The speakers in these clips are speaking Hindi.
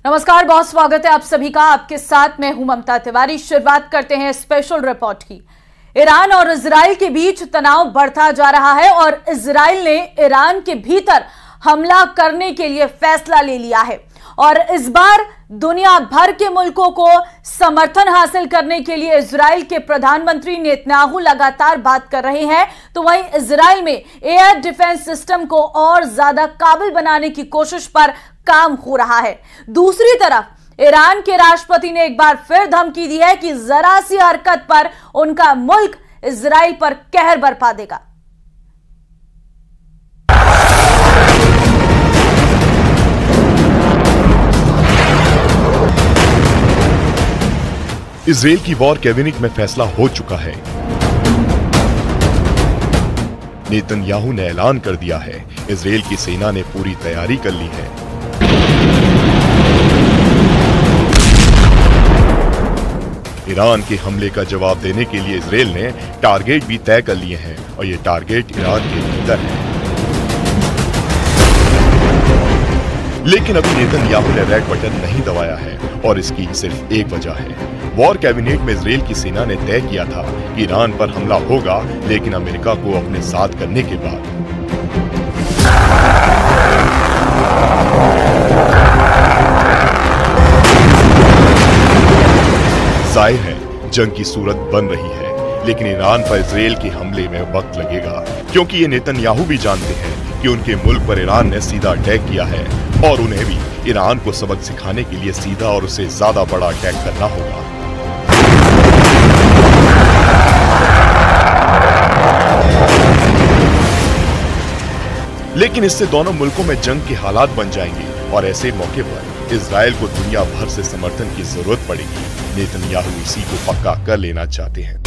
नमस्कार, बहुत स्वागत है आप सभी का। आपके साथ मैं हूं ममता तिवारी। शुरुआत करते हैं स्पेशल रिपोर्ट की। ईरान और इजराइल के बीच तनाव बढ़ता जा रहा है और इजराइल ने ईरान के भीतर हमला करने के लिए फैसला ले लिया है और इस बार दुनिया भर के मुल्कों को समर्थन हासिल करने के लिए इजराइल के प्रधानमंत्री नेतन्याहू लगातार बात कर रहे हैं। तो वहीं इजराइल में एयर डिफेंस सिस्टम को और ज्यादा काबिल बनाने की कोशिश पर काम हो रहा है। दूसरी तरफ ईरान के राष्ट्रपति ने एक बार फिर धमकी दी है कि जरा सी हरकत पर उनका मुल्क इजराइल पर कहर बरपा देगा। इजराइल की वॉर कैबिनेट में फैसला हो चुका है। नेतन्याहू ने ऐलान कर दिया है, इजराइल की सेना ने पूरी तैयारी कर ली है। ईरान के हमले का जवाब देने के लिए इजराइल ने टारगेट भी तय कर लिए हैं और ये टारगेट ईरान के भीतर है। लेकिन अभी नेतन्याहू ने रेड बटन नहीं दबाया है और इसकी सिर्फ एक वजह है। वॉर कैबिनेट में इजराइल की सेना ने तय किया था कि ईरान पर हमला होगा, लेकिन अमेरिका को अपने साथ करने के बाद। जाहिर है जंग की सूरत बन रही है, लेकिन ईरान पर इजराइल के हमले में वक्त लगेगा, क्योंकि ये नेतन्याहू भी जानते हैं कि उनके मुल्क पर ईरान ने सीधा अटैक किया है और उन्हें भी ईरान को सबक सिखाने के लिए सीधा और उससे ज्यादा बड़ा अटैक करना होगा। लेकिन इससे दोनों मुल्कों में जंग के हालात बन जाएंगे और ऐसे मौके पर इजराइल को दुनिया भर से समर्थन की जरूरत पड़ेगी। नेतन्याहू इसी को पक्का कर लेना चाहते हैं।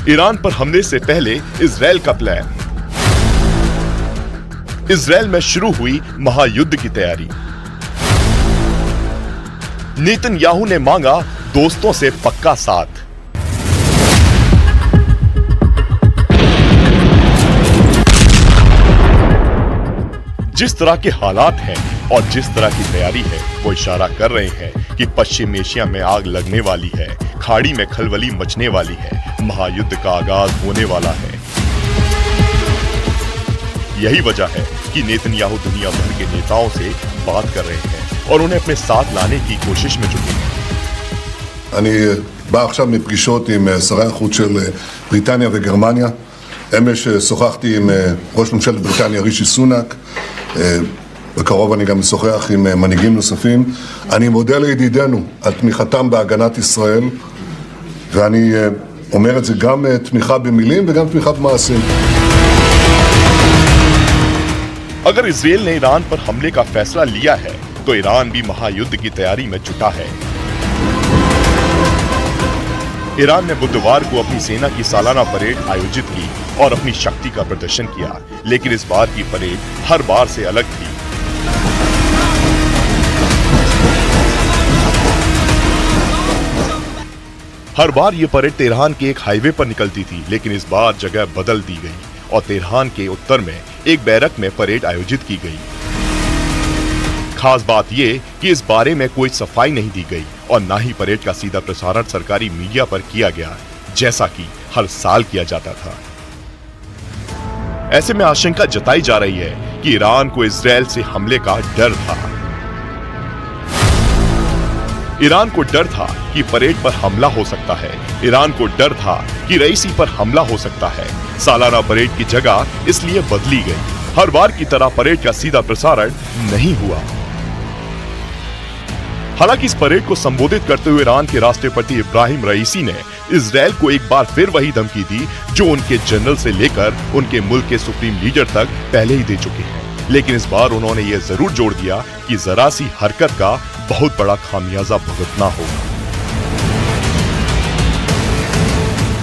ईरान पर हमले से पहले इजराइल का प्लान। इजराइल में शुरू हुई महायुद्ध की तैयारी। नेतन्याहू ने मांगा दोस्तों से पक्का साथ। जिस तरह के हालात हैं और जिस तरह की तैयारी है, वो इशारा कर रहे हैं कि पश्चिम एशिया में आग लगने वाली है, खाड़ी में खलबली मचने वाली है, महायुद्ध का आगाज होने वाला है। यही वजह है कि नेतन्याहू दुनिया भर के नेताओं से बात कर रहे हैं और उन्हें अपने साथ लाने की कोशिश में जुटे हैं। אני בא עכשיו מפגישות עם שרי החוץ של בריטניה וגרמניה. אמש שוחחתי עם ראש ממשלת בריטניה רישי סונאק. בקרוב אני גם משוחח עם מנהיגים נוספים. אני מודה לידידינו על תמיכתם בהגנת ישראל, ואני אומר את זה גם תמיכה במילים וגם תמיכה במעשים. अगर इजराइल ने ईरान पर हमले का फैसला लिया है तो ईरान भी महायुद्ध की तैयारी में जुटा है। ईरान ने बुधवार को अपनी सेना की सालाना परेड आयोजित की और अपनी शक्ति का प्रदर्शन किया, लेकिन इस बार की परेड हर बार से अलग थी। हर बार ये परेड तेहरान के एक हाईवे पर निकलती थी, लेकिन इस बार जगह बदल दी गई और तेहरान के उत्तर में एक बैरक में परेड आयोजित की गई। खास बात ये कि इस बारे में कोई सफाई नहीं दी गई और ना ही परेड का सीधा प्रसारण सरकारी मीडिया पर किया गया, जैसा कि हर साल किया जाता था। ऐसे में आशंका जताई जा रही है कि ईरान को इजराइल से हमले का डर था। ईरान को डर था कि परेड पर हमला हो सकता है। ईरान को डर था कि रईसी पर हमला हो सकता है। सालाना परेड की जगह इसलिए बदली गई। हर बार की तरह परेड का सीधा प्रसारण नहीं हुआ। हालांकि इस परेड को संबोधित करते हुए ईरान के राष्ट्रपति इब्राहिम रईसी ने इजराइल को एक बार फिर वही धमकी दी जो उनके जनरल से लेकर उनके मुल्क के सुप्रीम लीडर तक पहले ही दे चुके हैं। लेकिन इस बार उन्होंने ये जरूर जोड़ दिया कि जरा सी हरकत का बहुत बड़ा खामियाजा भुगतना होगा।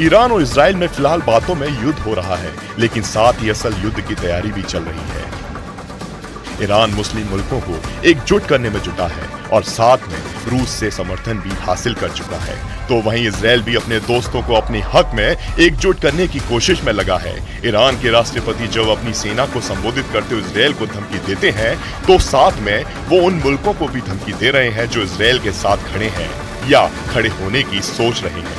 ईरान और इजराइल में फिलहाल बातों में युद्ध हो रहा है, लेकिन साथ ही असल युद्ध की तैयारी भी चल रही है। ईरान मुस्लिम मुल्कों को एकजुट करने में जुटा है और साथ में रूस से समर्थन भी हासिल कर चुका है। तो वहीं इजराइल भी अपने दोस्तों को अपने हक में एकजुट करने की कोशिश में लगा है। ईरान के राष्ट्रपति जब अपनी सेना को संबोधित करते हुए इजराइल को धमकी देते हैं, तो साथ में वो उन मुल्कों को भी धमकी दे रहे हैं जो इजराइल के साथ खड़े हैं या खड़े होने की सोच रहे हैं।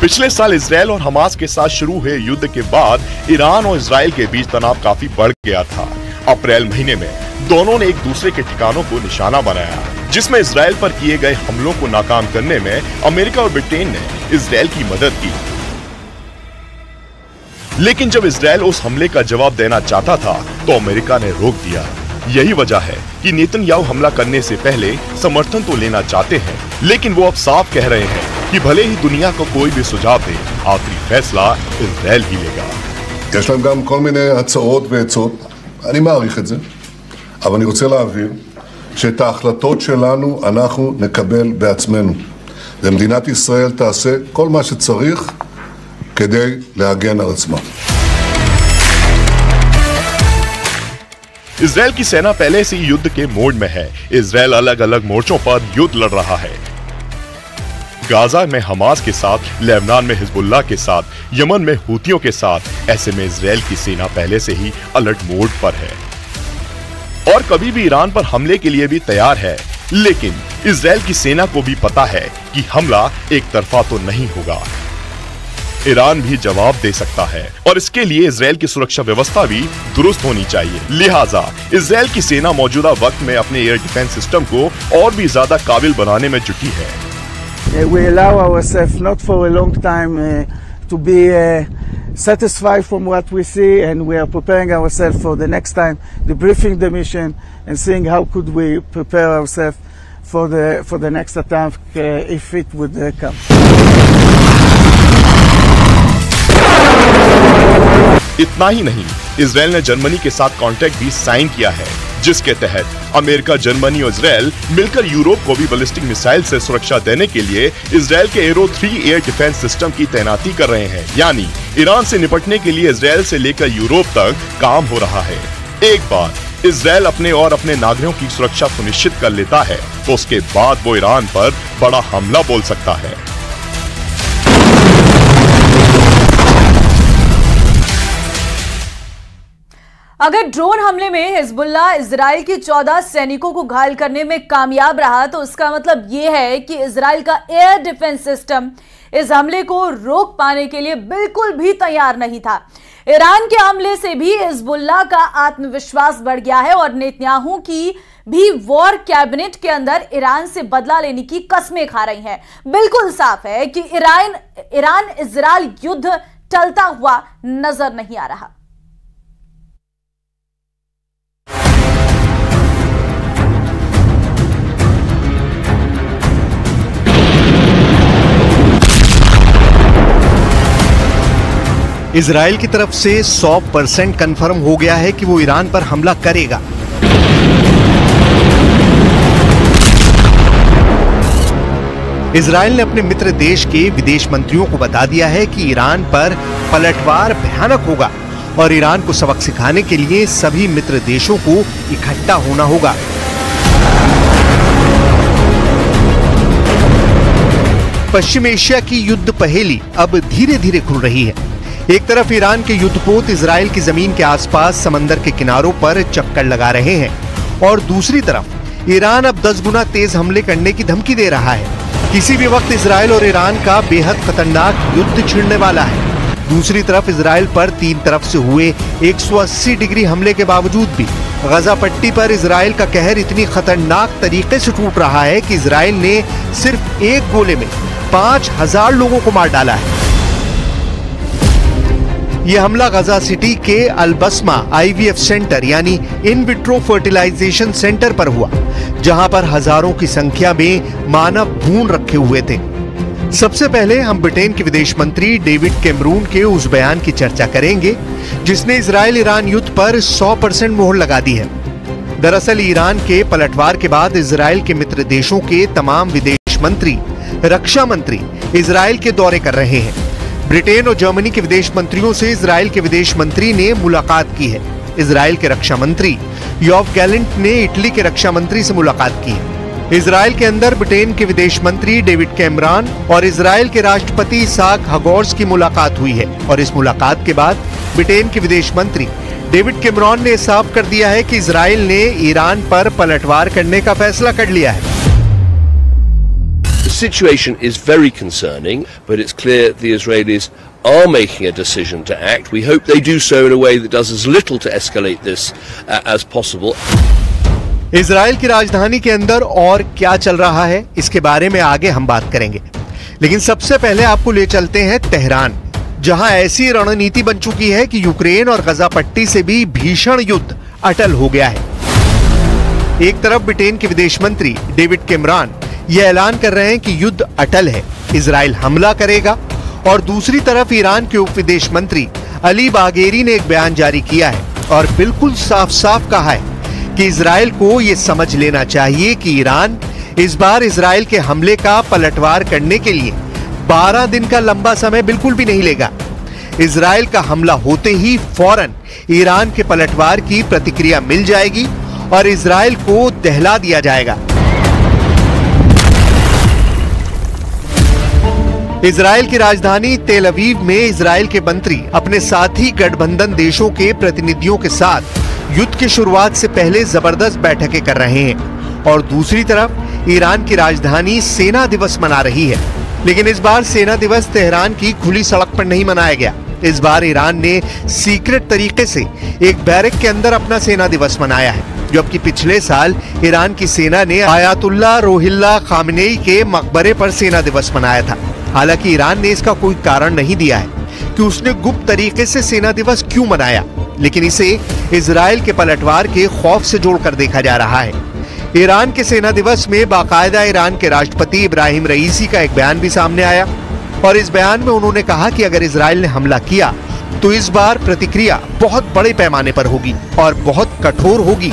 पिछले साल इजराइल और हमास के साथ शुरू हुए युद्ध के बाद ईरान और इजराइल के बीच तनाव काफी बढ़ गया था। अप्रैल महीने में दोनों ने एक दूसरे के ठिकानों को निशाना बनाया, जिसमें इजराइल पर किए गए हमलों को नाकाम करने में अमेरिका और ब्रिटेन ने इजराइल की मदद की। लेकिन जब इजराइल उस हमले का जवाब देना चाहता था, तो अमेरिका ने रोक दिया। यही वजह है कि नेतन्याहू हमला करने से पहले समर्थन तो लेना चाहते हैं, लेकिन वो अब साफ कह रहे हैं कि भले ही दुनिया को कोई भी सुझाव दे, आखिरी फैसला इजराइल ही लेगा। יש להם גם כל מיני הצעות ועצות, אני מעריך את זה, אבל אני רוצה להבהיר שאת ההחלטות שלנו אנחנו נקבל בעצמנו. ומדינת ישראל תעשה כל מה שצריך כדי להגן על עצמה. इजराइल की सेना पहले से ही युद्ध के मोड में है। इजराइल अलग अलग मोर्चों पर युद्ध लड़ रहा है। गाजा में हमास के साथ, लेबनान में हिजबुल्लाह के साथ, यमन में हूतियों के साथ। ऐसे में इजराइल की सेना पहले से ही अलर्ट मोड पर है और कभी भी ईरान पर हमले के लिए भी तैयार है। लेकिन इजराइल की सेना को भी पता है कि हमला एक तरफा तो नहीं होगा, ईरान भी जवाब दे सकता है और इसके लिए इजराइल की सुरक्षा व्यवस्था भी दुरुस्त होनी चाहिए। लिहाजा इजराइल की सेना मौजूदा वक्त में अपने एयर डिफेंस सिस्टम को और भी ज्यादा काबिल बनाने में जुटी है। We allow ourselves not for a long time to be satisfied from what we see, and we are preparing ourselves for the next time, debriefing the mission and seeing how could we prepare ourselves for the next attack if it would come. इतना ही नहीं, इजराइल ने जर्मनी के साथ कॉन्ट्रैक्ट भी साइन किया है, जिसके तहत अमेरिका, जर्मनी और इजराइल मिलकर यूरोप को भी बैलिस्टिक मिसाइल से सुरक्षा देने के लिए इजराइल के एरो 3 एयर डिफेंस सिस्टम की तैनाती कर रहे हैं। यानी ईरान से निपटने के लिए इजराइल से लेकर यूरोप तक काम हो रहा है। एक बार इजराइल अपने और अपने नागरिकों की सुरक्षा सुनिश्चित कर लेता है, तो उसके बाद वो ईरान पर बड़ा हमला बोल सकता है। अगर ड्रोन हमले में हिजबुल्लाह इजराइल की 14 सैनिकों को घायल करने में कामयाब रहा, तो इसका मतलब यह है कि इजराइल का एयर डिफेंस सिस्टम इस हमले को रोक पाने के लिए बिल्कुल भी तैयार नहीं था। ईरान के हमले से भी हिजबुल्लाह का आत्मविश्वास बढ़ गया है और नेतन्याहू की भी वॉर कैबिनेट के अंदर ईरान से बदला लेने की कस्में खा रही हैं। बिल्कुल साफ है कि ईरान इजराइल युद्ध टलता हुआ नजर नहीं आ रहा। इजराइल की तरफ से 100% कंफर्म हो गया है कि वो ईरान पर हमला करेगा। इजराइल ने अपने मित्र देश के विदेश मंत्रियों को बता दिया है कि ईरान पर पलटवार भयानक होगा और ईरान को सबक सिखाने के लिए सभी मित्र देशों को इकट्ठा होना होगा। पश्चिम एशिया की युद्ध पहेली अब धीरे धीरे खुल रही है। एक तरफ ईरान के युद्धपोत इजराइल की जमीन के आसपास समंदर के किनारों पर चक्कर लगा रहे हैं और दूसरी तरफ ईरान अब 10 गुना तेज हमले करने की धमकी दे रहा है। किसी भी वक्त इजराइल और ईरान का बेहद खतरनाक युद्ध छिड़ने वाला है। दूसरी तरफ इजराइल पर तीन तरफ से हुए 180 डिग्री हमले के बावजूद भी गजा पट्टी पर इजराइल का कहर इतनी खतरनाक तरीके से टूट रहा है कि इजराइल ने सिर्फ एक गोले में 5000 लोगों को मार डाला है। यह हमला गजा सिटी के अल-बस्मा IVF सेंटर यानी इन विट्रो फर्टिलाइजेशन सेंटर पर हुआ, जहां पर हजारों की संख्या में मानव भ्रूण रखे हुए थे। सबसे पहले हम ब्रिटेन के विदेश मंत्री डेविड कैमरून के उस बयान की चर्चा करेंगे जिसने इजराइल ईरान युद्ध पर 100% मोहर लगा दी है। दरअसल ईरान के पलटवार के बाद इजराइल के मित्र देशों के तमाम विदेश मंत्री, रक्षा मंत्री इजराइल के दौरे कर रहे हैं। ब्रिटेन और जर्मनी के विदेश मंत्रियों से इजराइल के विदेश मंत्री ने मुलाकात की है। इजराइल के रक्षा मंत्री योव गैलेंट ने इटली के रक्षा मंत्री से मुलाकात की है। इजराइल के अंदर ब्रिटेन के विदेश मंत्री डेविड कैमरॉन और इजराइल के राष्ट्रपति इसाक हेरज़ोग की मुलाकात हुई है और इस मुलाकात के बाद ब्रिटेन के विदेश मंत्री डेविड कैमरॉन ने साफ कर दिया है कि इजराइल ने ईरान पर पलटवार करने का फैसला कर लिया है। The situation is very concerning, but it's clear the Israelis are making a decision to act. We hope they do so in a way that does as little to escalate this as possible. Israel की राजधानी के अंदर और क्या चल रहा है इसके बारे में आगे हम बात करेंगे, लेकिन सबसे पहले आपको ले चलते हैं तेहरान, जहां ऐसी रणनीति बन चुकी है कि यूक्रेन और गजा पट्टी से भी भीषण युद्ध अटल हो गया है। एक तरफ ब्रिटेन के विदेश मंत्री डेविड कैमरॉन यह ऐलान कर रहे हैं कि युद्ध अटल है, इजराइल हमला करेगा, और दूसरी तरफ ईरान के उप विदेश मंत्री अली बागेरी ने एक बयान जारी किया है और बिल्कुल साफ साफ कहा है कि इजराइल को यह समझ लेना चाहिए कि ईरान इस बार इजराइल के हमले का पलटवार करने के लिए 12 दिन का लंबा समय बिल्कुल भी नहीं लेगा। इजराइल का हमला होते ही फौरन ईरान के पलटवार की प्रतिक्रिया मिल जाएगी और इजराइल को दहला दिया जाएगा। इजराइल की राजधानी तेल अवीव में इजराइल के मंत्री अपने साथी गठबंधन देशों के प्रतिनिधियों के साथ युद्ध की शुरुआत से पहले जबरदस्त बैठकें कर रहे हैं और दूसरी तरफ ईरान की राजधानी सेना दिवस मना रही है। लेकिन इस बार सेना दिवस तेहरान की खुली सड़क पर नहीं मनाया गया। इस बार ईरान ने सीक्रेट तरीके से एक बैरक के अंदर अपना सेना दिवस मनाया है, जबकि पिछले साल ईरान की सेना ने आयतुल्लाह रोहिल्ला खामेनेई के मकबरे पर सेना दिवस मनाया था। हालांकि ईरान ने इसका कोई कारण नहीं दिया है कि उसने गुप्त तरीके से सेना दिवस क्यों मनाया, लेकिन इसे इजराइल के पलटवार के खौफ से जोड़कर देखा जा रहा है। ईरान के सेना दिवस में बाकायदा ईरान के राष्ट्रपति इब्राहिम रईसी का एक बयान भी सामने आया और इस बयान में उन्होंने कहा कि अगर इजराइल ने हमला किया तो इस बार प्रतिक्रिया बहुत बड़े पैमाने पर होगी और बहुत कठोर होगी।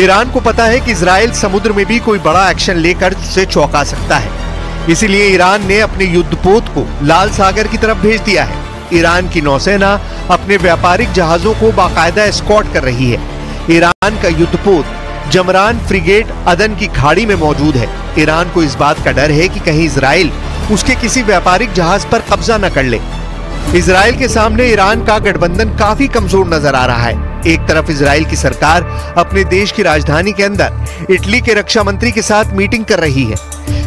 ईरान को पता है कि इजराइल समुद्र में भी कोई बड़ा एक्शन लेकर उसे चौंका सकता है, इसीलिए ईरान ने अपने युद्धपोत को लाल सागर की तरफ भेज दिया है। ईरान की नौसेना अपने व्यापारिक जहाजों को बाकायदा एस्कॉर्ट कर रही है। ईरान का युद्धपोत जमरान फ्रिगेट अदन की खाड़ी में मौजूद है। ईरान को इस बात का डर है कि कहीं इजराइल उसके किसी व्यापारिक जहाज पर कब्जा न कर ले। इजराइल के सामने ईरान का गठबंधन काफी कमजोर नजर आ रहा है। एक तरफ इजराइल की सरकार अपने देश की राजधानी के अंदर इटली के रक्षा मंत्री के साथ मीटिंग कर रही है,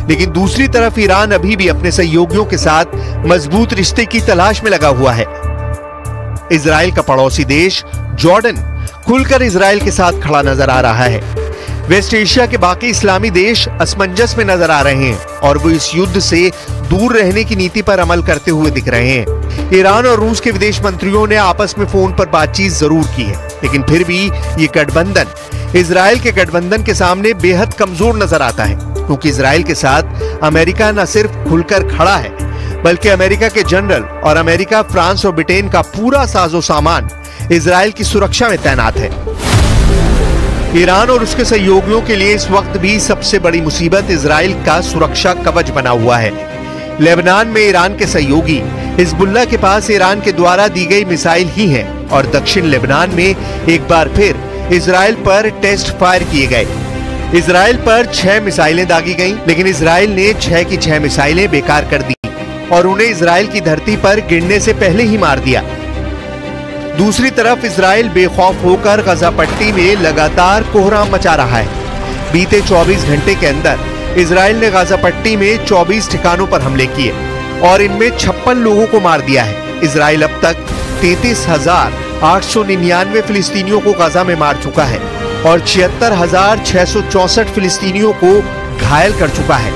लेकिन दूसरी तरफ ईरान अभी भी अपने सहयोगियों के साथ मजबूत रिश्ते की तलाश में लगा हुआ है। इजराइल का पड़ोसी देश जॉर्डन खुलकर इजराइल के साथ खड़ा नजर आ रहा है। वेस्ट एशिया के बाकी इस्लामी देश असमंजस में नजर आ रहे हैं और वो इस युद्ध से दूर रहने की नीति पर अमल करते हुए दिख रहे हैं। ईरान और रूस के विदेश मंत्रियों ने आपस में फोन पर बातचीत जरूर की है, लेकिन फिर भी ये गठबंधन इजराइल के गठबंधन के सामने बेहद कमजोर नजर आता है, क्योंकि इजराइल के साथ अमेरिका न सिर्फ खुलकर खड़ा है, बल्कि अमेरिका के जनरल और अमेरिका, फ्रांस और ब्रिटेन का पूरा साजो सामान इजराइल की सुरक्षा में तैनात है। ईरान और उसके सहयोगियों के लिए इस वक्त भी सबसे बड़ी मुसीबत इजराइल का सुरक्षा कवच बना हुआ है। लेबनान में ईरान के सहयोगी हिजबुल्लाह के पास ईरान के द्वारा दी गई मिसाइल ही है और दक्षिण लेबनान में एक बार फिर इजराइल पर टेस्ट फायर किए गए। इजराइल पर 6 मिसाइलें दागी गईं, लेकिन इजराइल ने 6 की 6 मिसाइलें बेकार कर दी। और उन्हें इजराइल की धरती पर गिरने से पहले ही मार दिया। दूसरी तरफ इजराइल बेखौफ होकर गजा पट्टी में लगातार कोहराम मचा रहा है। बीते 24 घंटे के अंदर इजराइल ने गाजा पट्टी में 24 ठिकानों पर हमले किए और इनमें 56 लोगों को मार दिया है। इजराइल अब तक 33,899 फिलिस्तीनियों को गाजा में मार चुका है और 76,664 फिलिस्तीनियों को घायल कर चुका है।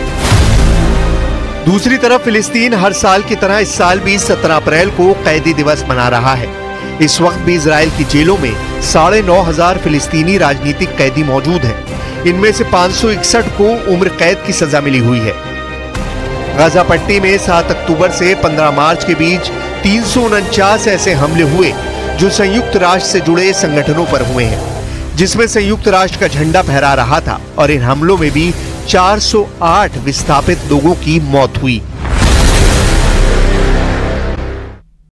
दूसरी तरफ फिलिस्तीन हर साल की तरह इस साल भी 17 अप्रैल को कैदी दिवस मना रहा है। इस वक्त भी इजराइल की जेलों में 9,500 फिलिस्तीनी राजनीतिक कैदी मौजूद हैं। इनमें से 561 को उम्र कैद की सजा मिली हुई है। गाजा पट्टी में 7 अक्टूबर से 15 मार्च के बीच 349 ऐसे हमले हुए जो संयुक्त राष्ट्र से जुड़े संगठनों पर हुए हैं, जिसमें संयुक्त राष्ट्र का झंडा फहरा रहा था और इन हमलों में भी 408 विस्थापित लोगों की मौत हुई।